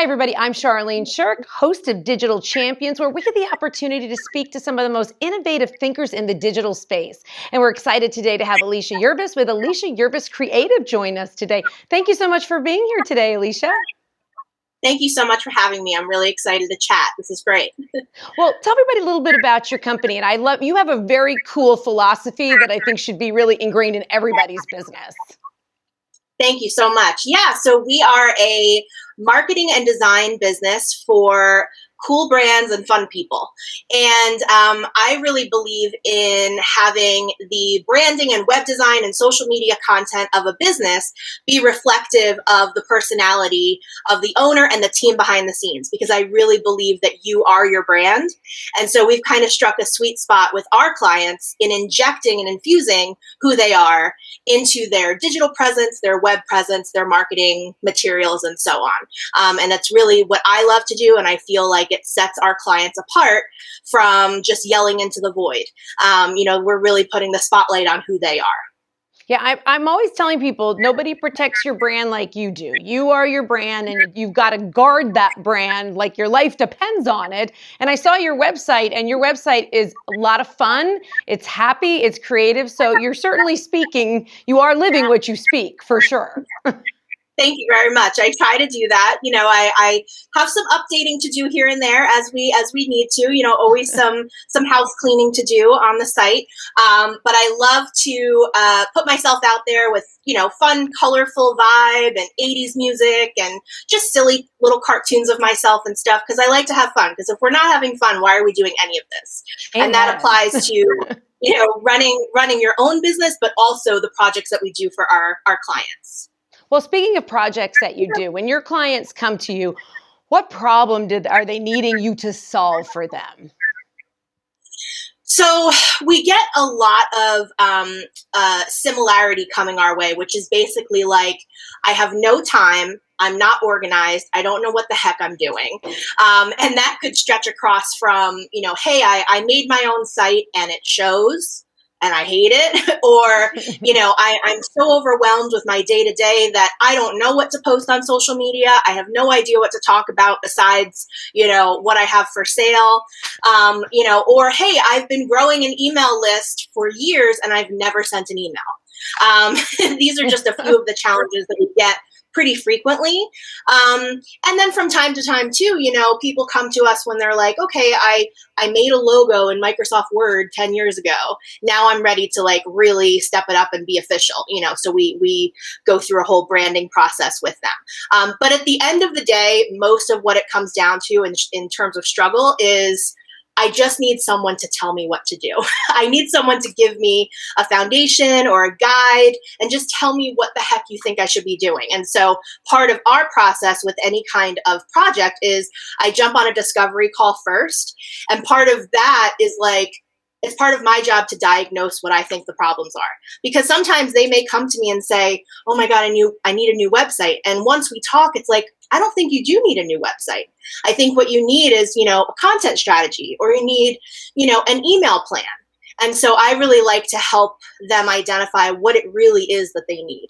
Hi, everybody. I'm Charlene Shirk, host of Digital Champions, where we get the opportunity to speak to some of the most innovative thinkers in the digital space. And we're excited today to have Alycia Yerves with Alycia Yerves Creative join us today. Thank you so much for being here today, Alycia. Thank you so much for having me. I'm really excited to chat. This is great. Well, tell everybody a little bit about your company. And you have a very cool philosophy that I think should be really ingrained in everybody's business. Thank you so much. Yeah, so we are a marketing and design business for cool brands and fun people. And I really believe in having the branding and web design and social media content of a business be reflective of the personality of the owner and the team behind the scenes, because I really believe that you are your brand. And so we've kind of struck a sweet spot with our clients in injecting and infusing who they are into their digital presence, their web presence, their marketing materials, and so on. And that's really what I love to do. And I feel like it sets our clients apart from just yelling into the void. We're really putting the spotlight on who they are. Yeah, I'm always telling people nobody protects your brand like you do. You are your brand, and you've got to guard that brand like your life depends on it. And I saw your website, and your website is a lot of fun. It's happy, it's creative. So you're certainly you are living what you speak, for sure. Thank you very much. I try to do that. I have some updating to do here and there as we need to. Always some house cleaning to do on the site. But I love to put myself out there with fun, colorful vibe and 80s music and just silly little cartoons of myself and stuff, because I like to have fun. Because if we're not having fun, why are we doing any of this? Amen. And that applies to running your own business, but also the projects that we do for our clients. Well, speaking of projects that you do, when your clients come to you, what problem are they needing you to solve for them? So we get a lot of similarity coming our way, which is basically like, I have no time, I'm not organized, I don't know what the heck I'm doing. And that could stretch across from, hey, I made my own site and it shows, and I hate it, or, I'm so overwhelmed with my day-to-day that I don't know what to post on social media. I have no idea what to talk about besides, what I have for sale, or, hey, I've been growing an email list for years and I've never sent an email. These are just a few of the challenges that we get pretty frequently. And then from time to time too, people come to us when they're like, okay, I made a logo in Microsoft Word 10 years ago. Now I'm ready to really step it up and be official, so we go through a whole branding process with them. But at the end of the day, most of what it comes down to in terms of struggle is, I just need someone to tell me what to do. I need someone to give me a foundation or a guide and just tell me what the heck you think I should be doing. And so part of our process with any kind of project is I jump on a discovery call first. And part of that is it's part of my job to diagnose what I think the problems are. Because sometimes they may come to me and say, oh my God, I need a new website. And once we talk, it's like, I don't think you do need a new website. I think what you need is, a content strategy, or you need, an email plan. And so I really like to help them identify what it really is that they need.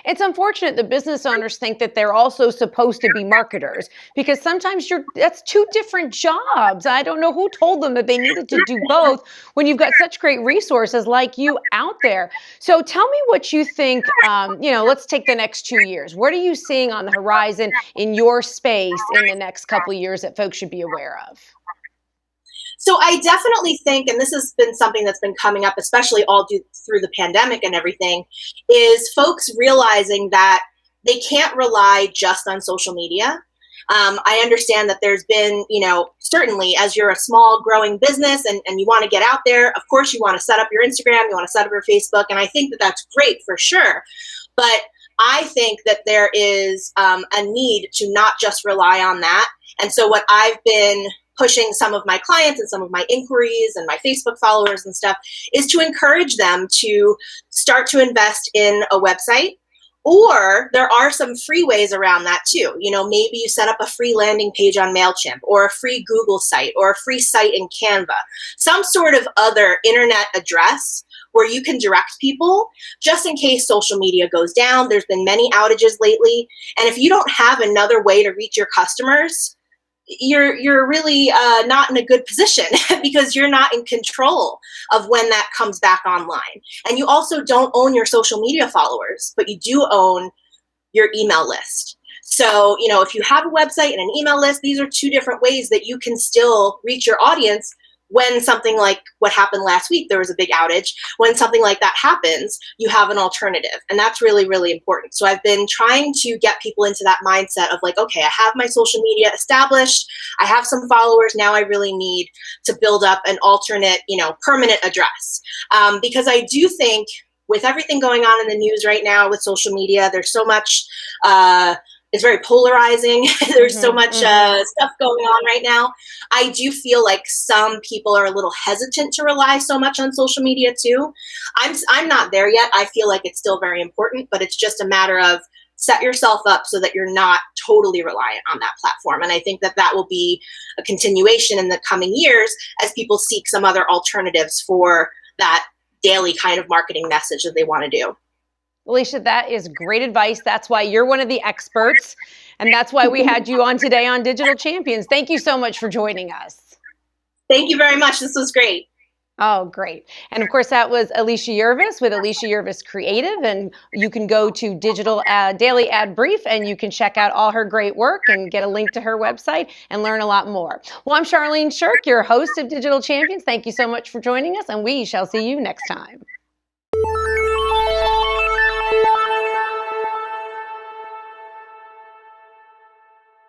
It's unfortunate that business owners think that they're also supposed to be marketers, because sometimes that's two different jobs. I don't know who told them that they needed to do both when you've got such great resources like you out there. So tell me what you think, let's take the next 2 years. What are you seeing on the horizon in your space in the next couple of years that folks should be aware of? So I definitely think, and this has been something that's been coming up, especially all through the pandemic and everything, is folks realizing that they can't rely just on social media. I understand that there's been, certainly as you're a small growing business and you want to get out there, of course you want to set up your Instagram, you want to set up your Facebook, and I think that that's great for sure. But I think that there is a need to not just rely on that. And so what I've been pushing some of my clients and some of my inquiries and my Facebook followers and stuff is to encourage them to start to invest in a website. Or there are some free ways around that too. Maybe you set up a free landing page on MailChimp, or a free Google site, or a free site in Canva, some sort of other internet address where you can direct people just in case social media goes down. There's been many outages lately. And if you don't have another way to reach your customers, you're really not in a good position because you're not in control of when that comes back online. And you also don't own your social media followers, but you do own your email list. So, if you have a website and an email list, these are two different ways that you can still reach your audience when something like what happened last week, there was a big outage. When something like that happens, you have an alternative. And that's really, really important. So I've been trying to get people into that mindset of like, okay, I have my social media established. I have some followers. Now I really need to build up an alternate, permanent address. Because I do think with everything going on in the news right now with social media, there's so much, it's very polarizing. There's so much stuff going on right now. I do feel like some people are a little hesitant to rely so much on social media too. I'm not there yet. I feel like it's still very important, but it's just a matter of set yourself up so that you're not totally reliant on that platform. And I think that will be a continuation in the coming years as people seek some other alternatives for that daily kind of marketing message that they want to do. Alycia, that is great advice. That's why you're one of the experts, and that's why we had you on today on Digital Champions. Thank you so much for joining us. Thank you very much. This was great. Oh, great. And of course, that was Alycia Yerves with Alycia Yerves Creative. And you can go to Digital Daily Ad Brief and you can check out all her great work and get a link to her website and learn a lot more. Well, I'm Charlene Shirk, your host of Digital Champions. Thank you so much for joining us, and we shall see you next time.